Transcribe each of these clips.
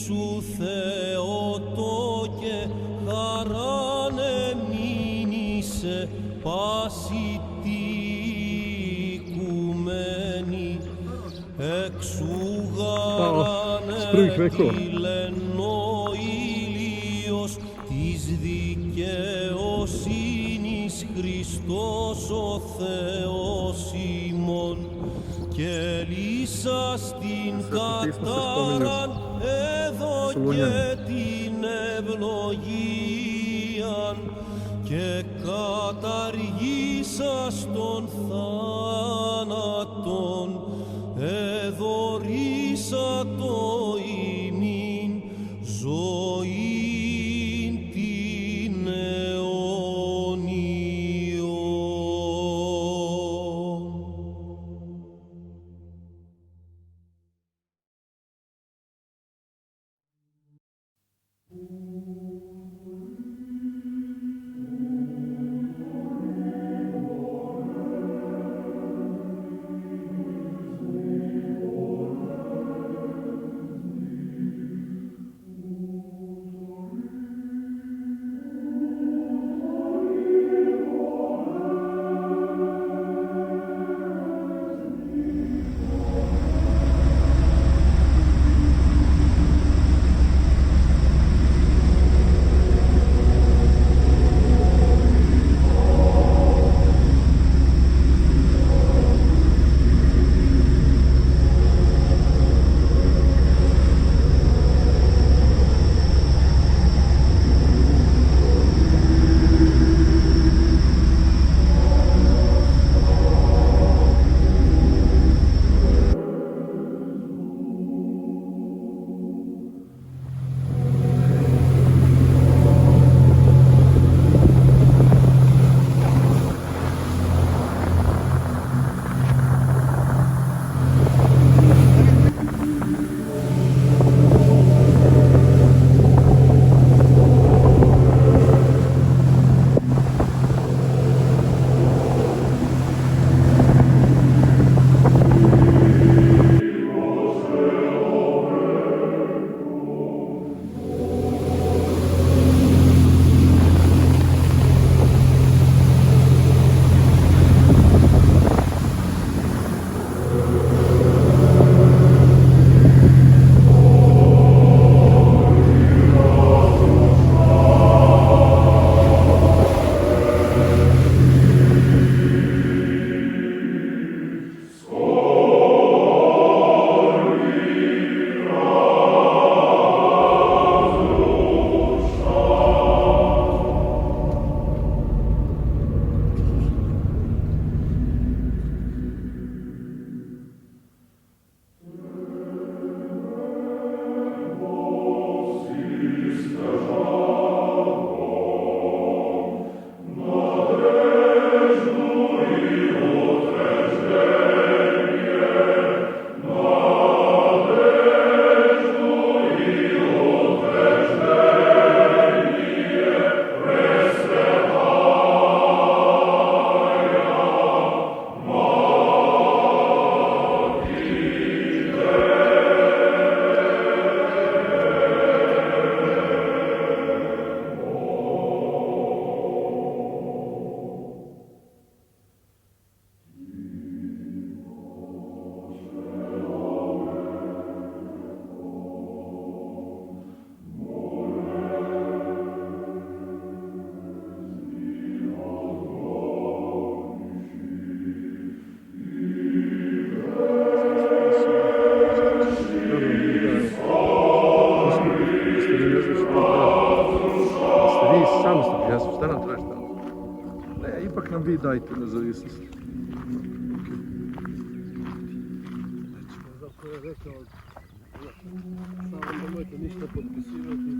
Ιησού Θεότο και χαράν εμείνησε πάση τη οικουμένη εξού γαράν ο ήλιος της δικαιοσύνης Χριστός ο Θεός ημών και λύσα στην κατάραν έδωκε την ευλογίαν και καταργήσα στον θάνατον εδωρήσα το ημίν ζωήν την αιώνιον. Ви дайте независимост. Само немojte ništa potpisivati.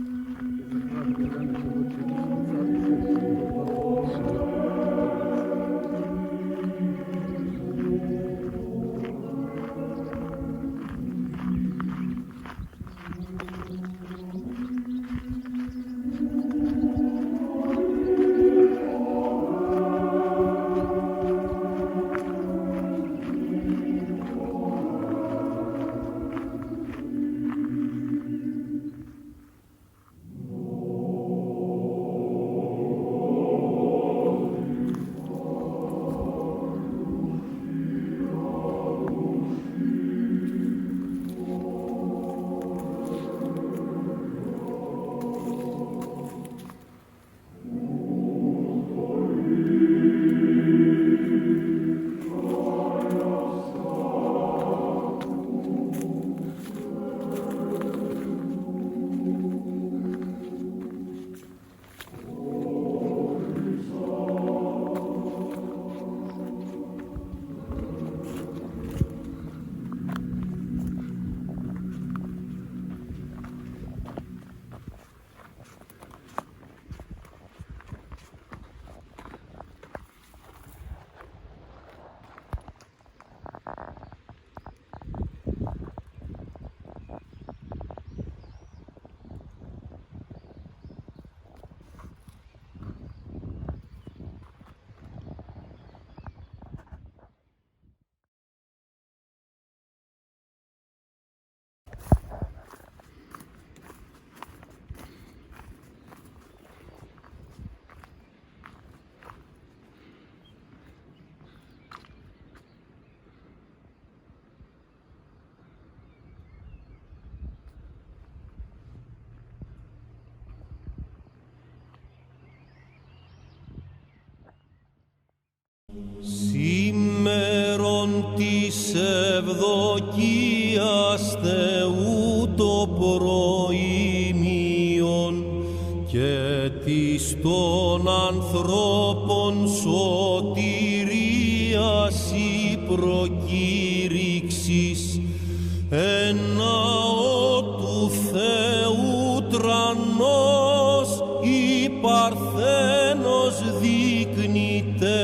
Σήμερον της ευδοκίας Θεού το προημίον και της των ανθρώπων σωτηρίας η προκήρυξης εν ναό του Θεού τρανός η Παρθένος δείκνυται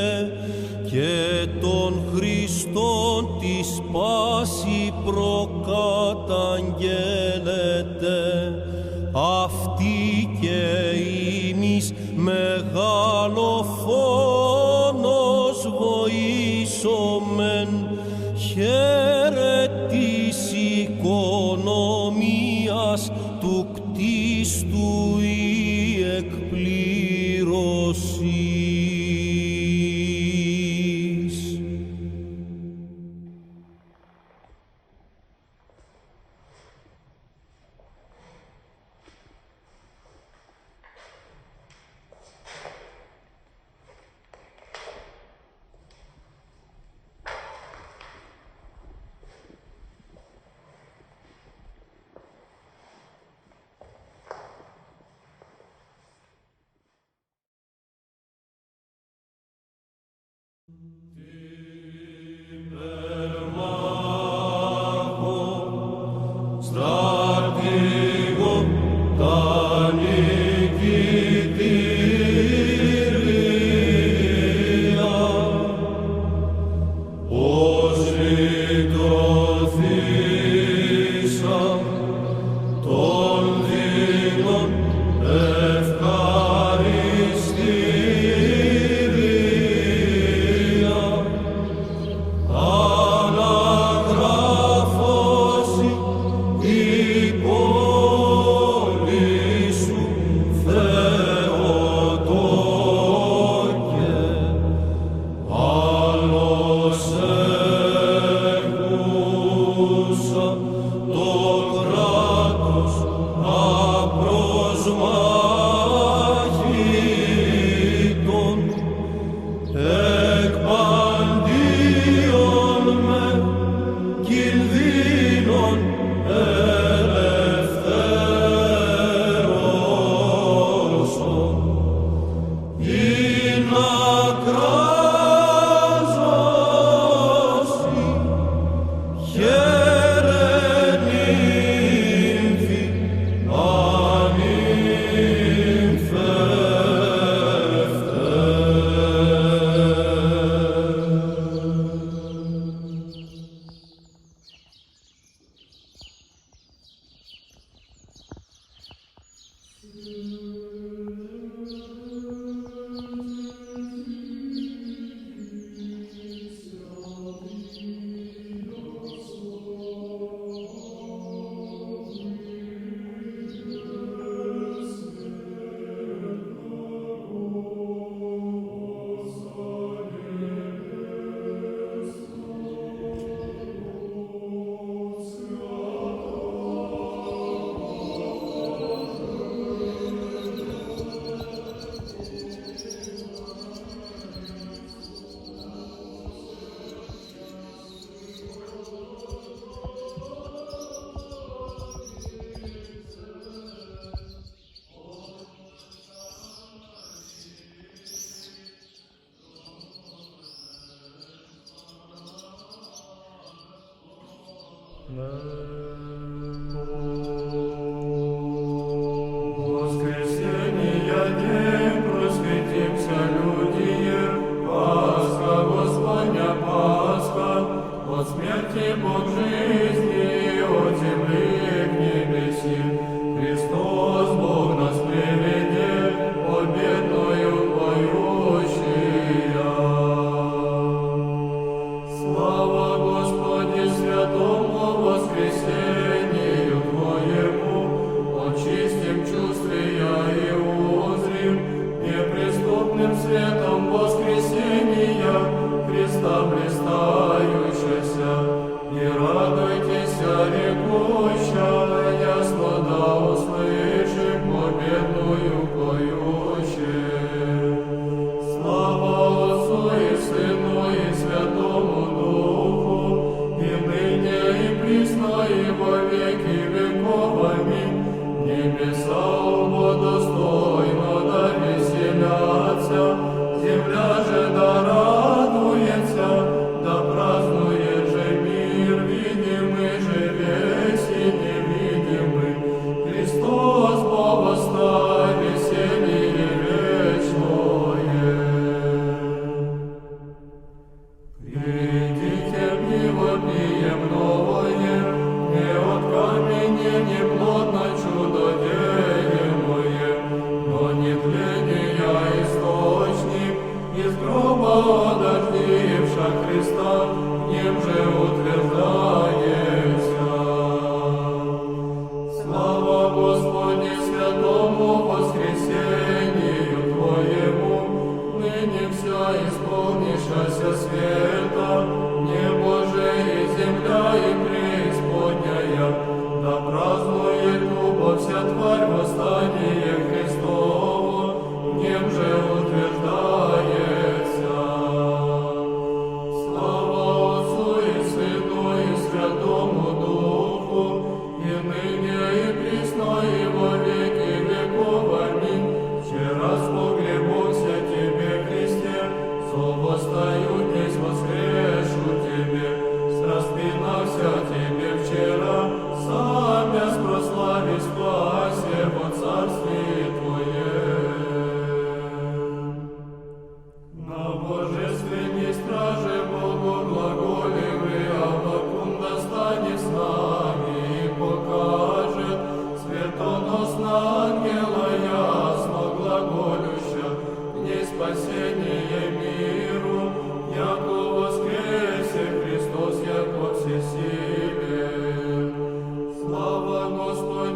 και τον Χριστόν της πάση προκαταγγέλλεται αυτή και ημείς μεγάλο φόνος βοήσομεν χαίρε της οικονομίας του κτίστου η εκπλήρωση.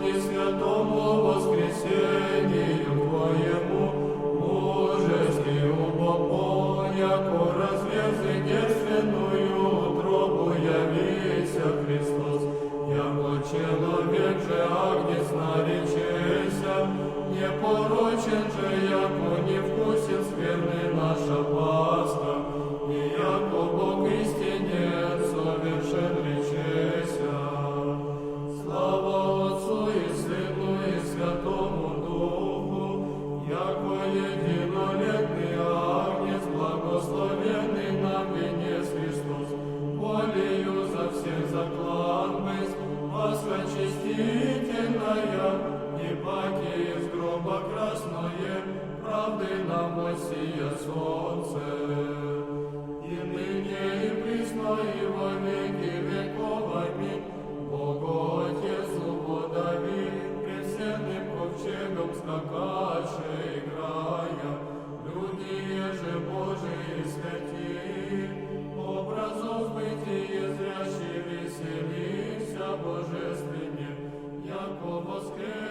Господи, святому воскресению Твоему, мужествию Богу, яко развязы девственную утробу явися Христос, яко человек же агнец наречеся, непорочен же, яко невкусен скверны наша Пасха, и яко Бог истинец совершен речеся. Слава Отцу и Сыну и Святому Духу, яко единолетный агнец, благословенный нам венец Христос, волею за всех заклан быть, Пасха чистительная, и паки из гроба красное, правды нам осия солнце. И ныне, и присно, и во веки веков, аминь. Богу Отецу подави, пред всенным ковчегом скакаче играя, люди же Божии святи, образов бытие зрящий веселися божественне, яко воскрес.